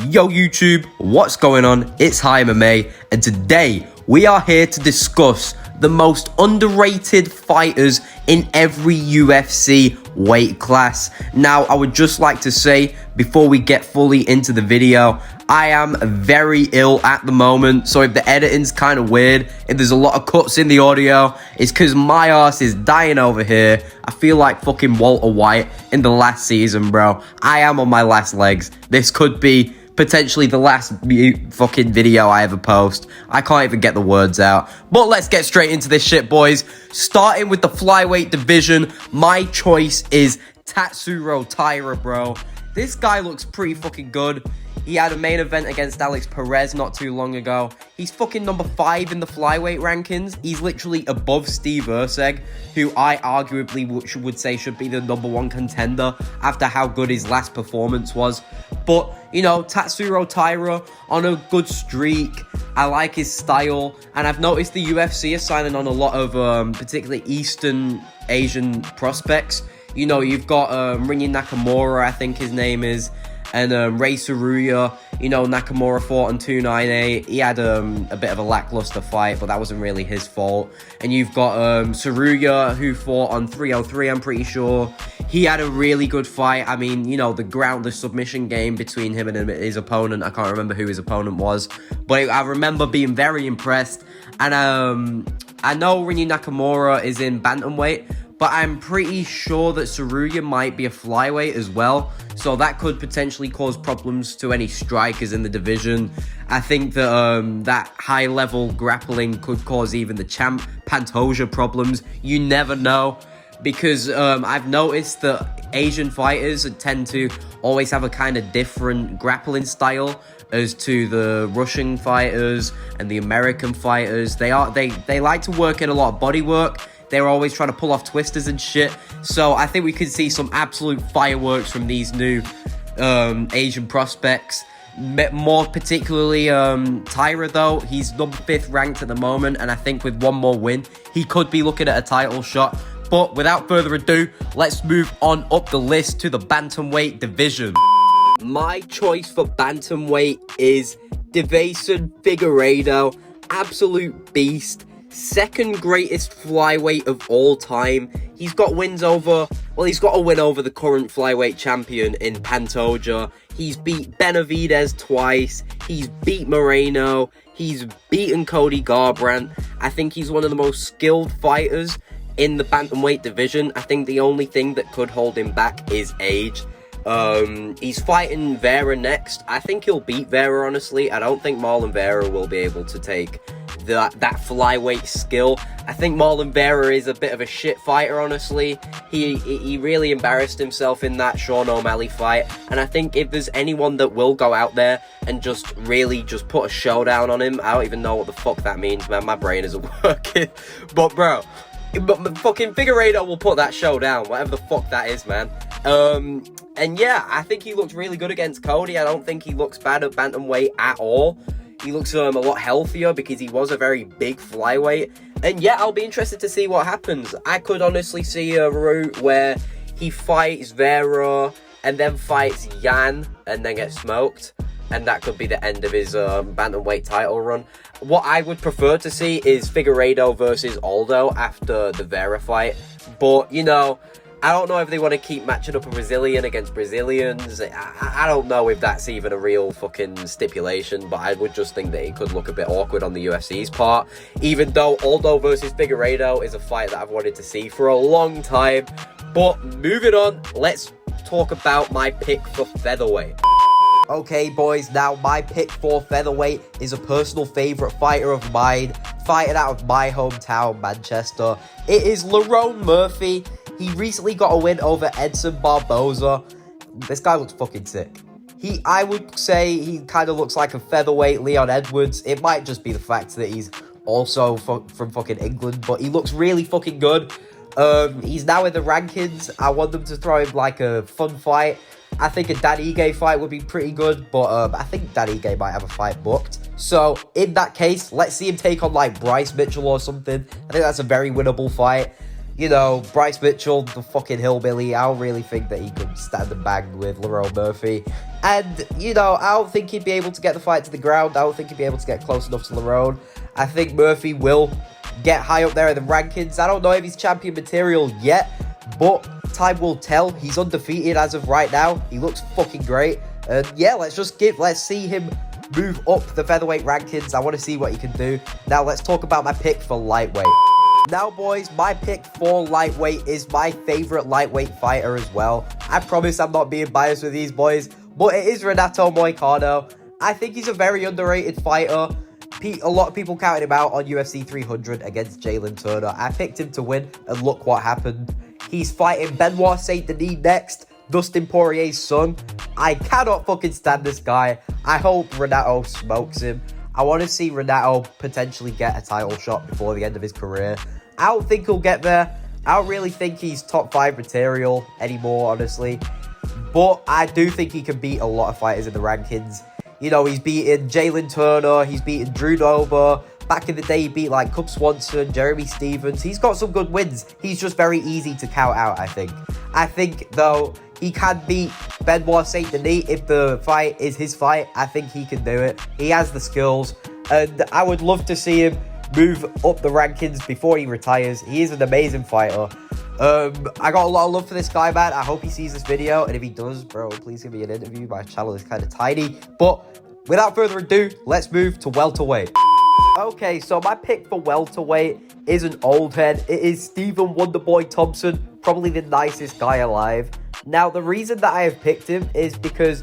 Yo YouTube, what's going on? It's Highmma, and today we are here to discuss the most underrated fighters in every UFC weight class. Now, I would just like to say, before we get fully into the video, I am very ill at the moment, so if the editing's kind of weird, if there's a lot of cuts in the audio, it's because my ass is dying over here. I feel like fucking Walter White in the last season, bro. I am on my last legs. This could be potentially the last fucking video I ever post. I can't even get the words out. But let's get straight into this shit, boys. Starting with the flyweight division, my choice is Tatsuro Taira, bro. This guy looks pretty fucking good. He had a main event against Alex Perez not too long ago. He's fucking number 5 in the flyweight rankings. He's literally above Steve Erceg, who I arguably would say should be the #1 contender after how good his last performance was. But, you know, Tatsuro Taira on a good streak. I like his style. And I've noticed the UFC is signing on a lot of particularly Eastern Asian prospects. You know, you've got Ringy Nakamura, I think his name is, and Ray Saruya. You know, Nakamura fought on 298. He had a bit of a lackluster fight, but that wasn't really his fault. And you've got Saruya, who fought on 303, I'm pretty sure. He had a really good fight. I mean, you know, the submission game between him and his opponent, I can't remember who his opponent was, but I remember being very impressed. And I know Ringy Nakamura is in Bantamweight, but I'm pretty sure that Saruya might be a flyweight as well. So that could potentially cause problems to any strikers in the division. I think that that high-level grappling could cause even the champ Pantoja problems. You never know. Because I've noticed that Asian fighters tend to always have a kind of different grappling style as to the Russian fighters and the American fighters. They like to work in a lot of body work. They're always trying to pull off twisters and shit. So I think we could see some absolute fireworks from these new Asian prospects. More particularly Taira, though. He's number 5th ranked at the moment, and I think with one more win, he could be looking at a title shot. But without further ado, let's move on up the list to the Bantamweight division. My choice for Bantamweight is Deiveson Figueiredo. Absolute beast. 2nd greatest flyweight of all time. He's got wins over, well, he's got a win over the current flyweight champion in Pantoja. He's beat Benavidez twice. He's beat Moreno. He's beaten Cody Garbrandt. I think he's one of the most skilled fighters in the Bantamweight division. I think the only thing that could hold him back is age. He's fighting Vera next. I think he'll beat Vera, honestly. I don't think Marlon Vera will be able to take that flyweight skill. I think Marlon Vera is a bit of a shit fighter, honestly. He really embarrassed himself in that Sean O'Malley fight, and I think if there's anyone that will go out there and just really just put a showdown on him, I don't even know what the fuck that means, man. My brain isn't working. But bro, fucking Figueiredo will put that show down, whatever the fuck that is, man. And yeah, I think he looks really good against Cody. I don't think he looks bad at bantamweight at all. He looks a lot healthier because he was a very big flyweight. And yeah, I'll be interested to see what happens. I could honestly see a route where he fights Vera and then fights Yan and then gets smoked. And that could be the end of his bantamweight title run. What I would prefer to see is Figueiredo versus Aldo after the Vera fight. But, you know, I don't know if they want to keep matching up a Brazilian against Brazilians. I don't know if that's even a real fucking stipulation, but I would just think that it could look a bit awkward on the UFC's part. Even though Aldo versus Figueiredo is a fight that I've wanted to see for a long time. But moving on, let's talk about my pick for featherweight. Okay, boys, now my pick for featherweight is a personal favourite fighter of mine, fighting out of my hometown, Manchester. It is Lerone Murphy. He recently got a win over Edson Barboza. This guy looks fucking sick. I would say he kind of looks like a featherweight Leon Edwards. It might just be the fact that he's also from fucking England, but he looks really fucking good. He's now in the rankings. I want them to throw him like a fun fight. I think a Dan Ige fight would be pretty good, but I think Dan Ige might have a fight booked. So, in that case, let's see him take on like Bryce Mitchell or something. I think that's a very winnable fight. You know, Bryce Mitchell, the fucking hillbilly, I don't really think that he could stand and bang with Lerone Murphy. And, you know, I don't think he'd be able to get the fight to the ground. I don't think he'd be able to get close enough to Lerone. I think Murphy will get high up there in the rankings. I don't know if he's champion material yet, but time will tell. He's undefeated as of right now. He looks fucking great. And yeah, let's see him move up the featherweight rankings. I want to see what he can do. Now, let's talk about my pick for lightweight. Now, boys, my pick for lightweight is my favorite lightweight fighter as well. I promise I'm not being biased with these boys, but it is Renato Moicano. I think he's a very underrated fighter. A lot of people counted him out on UFC 300 against Jalen Turner. I picked him to win, and look what happened. He's fighting Benoit Saint Denis next, Dustin Poirier's son. I cannot fucking stand this guy. I hope Renato smokes him. I want to see Renato potentially get a title shot before the end of his career. I don't think he'll get there. I don't really think he's top 5 material anymore, honestly. But I do think he can beat a lot of fighters in the rankings. You know, he's beaten Jalen Turner, he's beaten Drew Dober. Back in the day, he beat like Cub Swanson, Jeremy Stevens. He's got some good wins. He's just very easy to count out, I think. I think, though, he can beat Benoit Saint Denis if the fight is his fight. I think he can do it. He has the skills. And I would love to see him move up the rankings before he retires. He is an amazing fighter. I got a lot of love for this guy, man. I hope he sees this video. And if he does, bro, please give me an interview. My channel is kind of tiny. But without further ado, let's move to welterweight. Okay, so my pick for welterweight is an old head. It is Stephen Wonderboy Thompson, probably the nicest guy alive. Now, the reason that I have picked him is because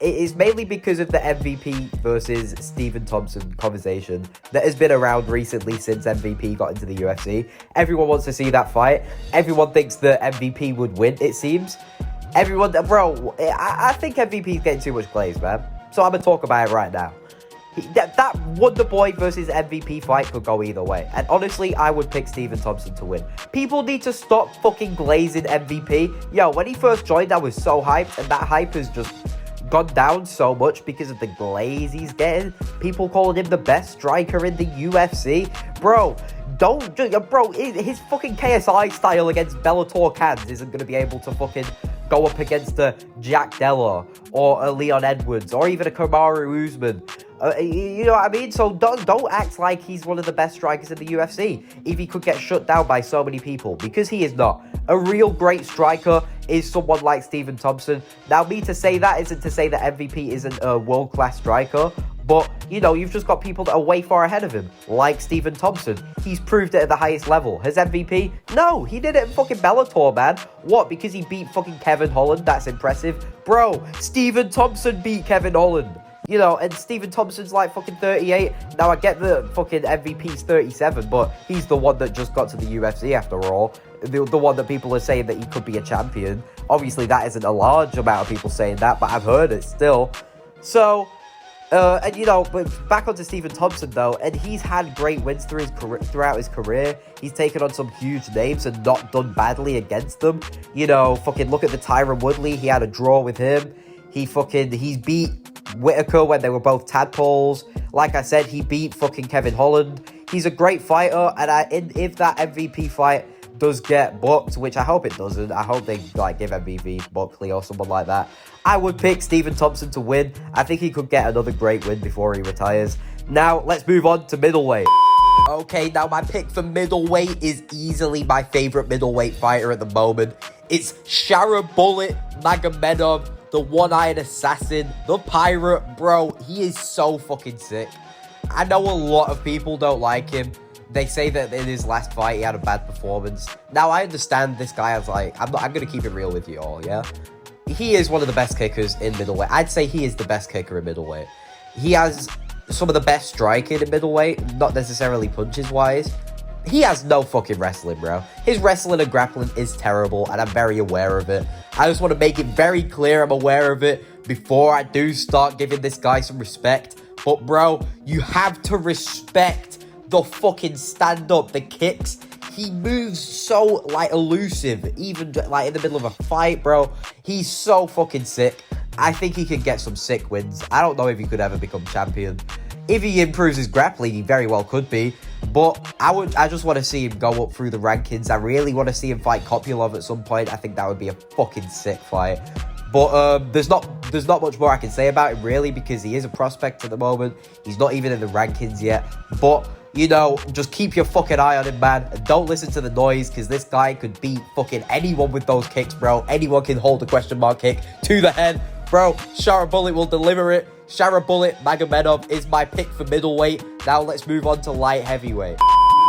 it is mainly because of the MVP versus Stephen Thompson conversation that has been around recently since MVP got into the UFC. Everyone wants to see that fight. Everyone thinks that MVP would win, it seems. Everyone, bro, I think MVP is getting too much plays, man. So I'm going to talk about it right now. That Wonderboy versus MVP fight could go either way. And honestly, I would pick Stephen Thompson to win. People need to stop fucking glazing MVP. Yo, when he first joined, I was so hyped. And that hype has just gone down so much because of the glaze he's getting. People calling him the best striker in the UFC. Bro, his fucking KSI style against Bellator Cans isn't going to be able to fucking go up against a Jack Della or a Leon Edwards or even a Kamaru Usman. You know what I mean? So don't act like he's one of the best strikers in the UFC if he could get shut down by so many people, because he is not. A real great striker is someone like Stephen Thompson. Now, me to say that isn't to say that MVP isn't a world-class striker, but, you know, you've just got people that are way far ahead of him, like Stephen Thompson. He's proved it at the highest level. Has MVP? No, he did it in fucking Bellator, man. What, because he beat fucking Kevin Holland? That's impressive. Bro, Stephen Thompson beat Kevin Holland. You know, and Stephen Thompson's like fucking 38. Now, I get the fucking MVP's 37, but he's the one that just got to the UFC after all. The one that people are saying that he could be a champion. Obviously, that isn't a large amount of people saying that, but I've heard it still. So, and you know, but back onto Stephen Thompson though, and he's had great wins throughout his career. He's taken on some huge names and not done badly against them. You know, fucking look at the Tyron Woodley. He had a draw with him. He's beat Whitaker when they were both tadpoles. Like I said, he beat fucking Kevin Holland. He's a great fighter, and if that MVP fight does get booked, which I hope it doesn't, I hope they like give MVP Buckley or someone like that, I would pick Stephen Thompson to win. I think he could get another great win before he retires. Now, let's move on to middleweight. Okay, now my pick for middleweight is easily my favorite middleweight fighter at the moment. It's Shara Bullet Magomedov, the one-eyed assassin, the pirate. Bro, he is so fucking sick. I know a lot of people don't like him. They say that in his last fight, he had a bad performance. Now, I understand this guy is like, I'm going to keep it real with you all, yeah? He is one of the best kickers in middleweight. I'd say he is the best kicker in middleweight. He has some of the best striking in middleweight, not necessarily punches-wise. He has no fucking wrestling, bro. His wrestling and grappling is terrible, and I'm very aware of it. I just want to make it very clear I'm aware of it before I do start giving this guy some respect. But, bro, you have to respect the fucking stand-up, the kicks. He moves so, like, elusive, even, like, in the middle of a fight, bro. He's so fucking sick. I think he could get some sick wins. I don't know if he could ever become champion. If he improves his grappling, he very well could be. But I just want to see him go up through the rankings. I really want to see him fight Kopylov at some point. I think that would be a fucking sick fight. But there's not much more I can say about him, really, because he is a prospect at the moment. He's not even in the rankings yet. But, you know, just keep your fucking eye on him, man. And don't listen to the noise, because this guy could beat fucking anyone with those kicks, bro. Anyone can hold a question mark kick to the head. Bro, Shara Bullet will deliver it. Shara Bullet Magomedov is my pick for middleweight. Now let's move on to light heavyweight.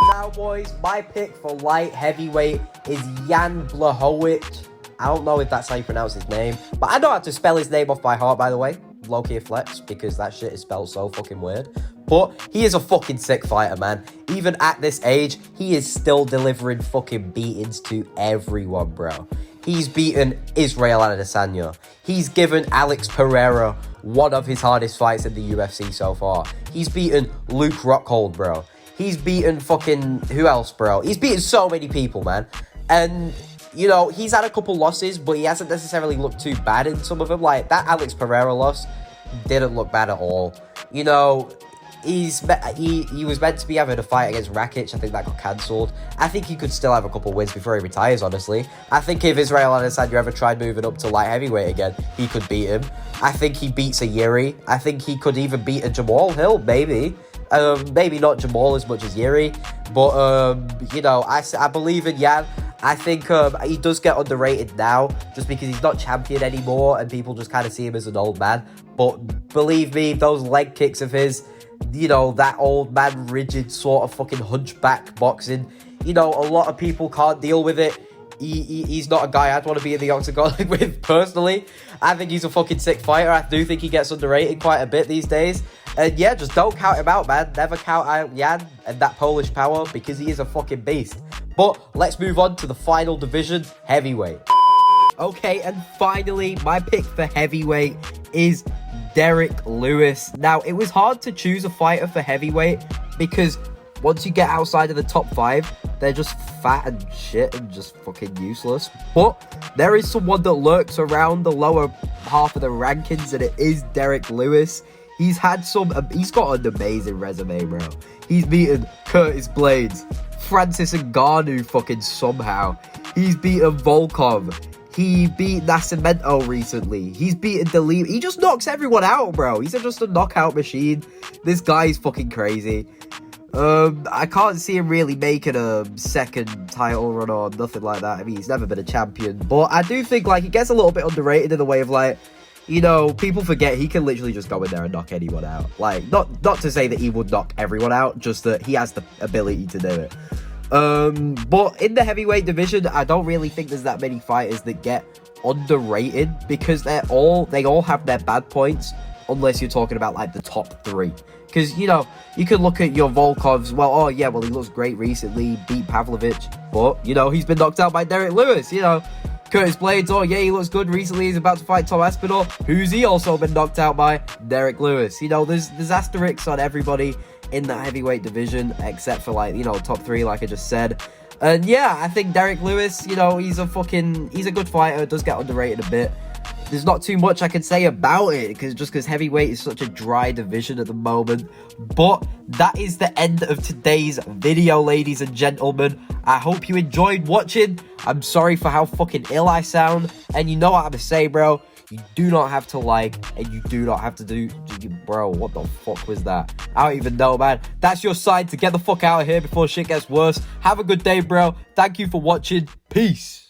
Now, boys, my pick for light heavyweight is Jan Blachowicz. I don't know if that's how you pronounce his name, but I know how to spell his name off by heart, by the way. Low-key flex, because that shit is spelled so fucking weird. But he is a fucking sick fighter, man. Even at this age, he is still delivering fucking beatings to everyone, bro. He's beaten Israel Adesanya. He's given Alex Pereira one of his hardest fights in the UFC so far. He's beaten Luke Rockhold, bro. He's beaten fucking... who else, bro? He's beaten so many people, man. And... you know, he's had a couple losses, but he hasn't necessarily looked too bad in some of them. Like, that Alex Pereira loss didn't look bad at all. You know, he was meant to be having a fight against Rakic. I think that got cancelled. I think he could still have a couple wins before he retires, honestly. I think if Israel Adesanya ever tried moving up to light heavyweight again, he could beat him. I think he beats a Yuri. I think he could even beat a Jamal Hill, maybe. Maybe not Jamal as much as Yuri. But, you know, I believe in Jan. I think he does get underrated now just because he's not champion anymore and people just kind of see him as an old man. But believe me, those leg kicks of his, you know, that old man rigid sort of fucking hunchback boxing, you know, a lot of people can't deal with it. He's not a guy I'd want to be in the octagon with, personally. I think he's a fucking sick fighter. I do think he gets underrated quite a bit these days. And yeah, just don't count him out, man. Never count out Jan and that Polish power because he is a fucking beast. But let's move on to the final division, heavyweight. Okay, and finally, my pick for heavyweight is Derek Lewis. Now, it was hard to choose a fighter for heavyweight because once you get outside of the top 5, they're just fat and shit and just fucking useless. But there is someone that lurks around the lower half of the rankings, and it is Derek Lewis. He's got an amazing resume, bro. He's beaten Curtis Blades, Francis Ngannou fucking somehow. He's beaten Volkov. He beat Nascimento recently. He's beaten Delete. He just knocks everyone out, bro. He's just a knockout machine. This guy is fucking crazy. I can't see him really making a second title run or nothing like that. I mean, he's never been a champion. But I do think, like, he gets a little bit underrated in the way of, like, you know, people forget he can literally just go in there and knock anyone out. Like, not to say that he would knock everyone out, just that he has the ability to do it. But in the heavyweight division, I don't really think there's that many fighters that get underrated because they all have their bad points, unless you're talking about, like, the top 3. Because, you know, you could look at your Volkovs, well, he looks great recently, beat Pavlovich, but, you know, he's been knocked out by Derek Lewis, you know. Curtis Blades, he looks good recently, he's about to fight Tom Aspinall, who's he also been knocked out by? Derek Lewis. You know, there's asterisks on everybody in the heavyweight division, except for, like, you know, top 3, like I just said. And yeah, I think Derek Lewis, you know, he's a good fighter, does get underrated a bit. There's not too much I can say about it, because heavyweight is such a dry division at the moment. But that is the end of today's video, ladies and gentlemen. I hope you enjoyed watching. I'm sorry for how fucking ill I sound. And you know what I'm gonna say, bro. You do not have to like, and you do not have to do... Bro, what the fuck was that? I don't even know, man. That's your sign to get the fuck out of here before shit gets worse. Have a good day, bro. Thank you for watching. Peace.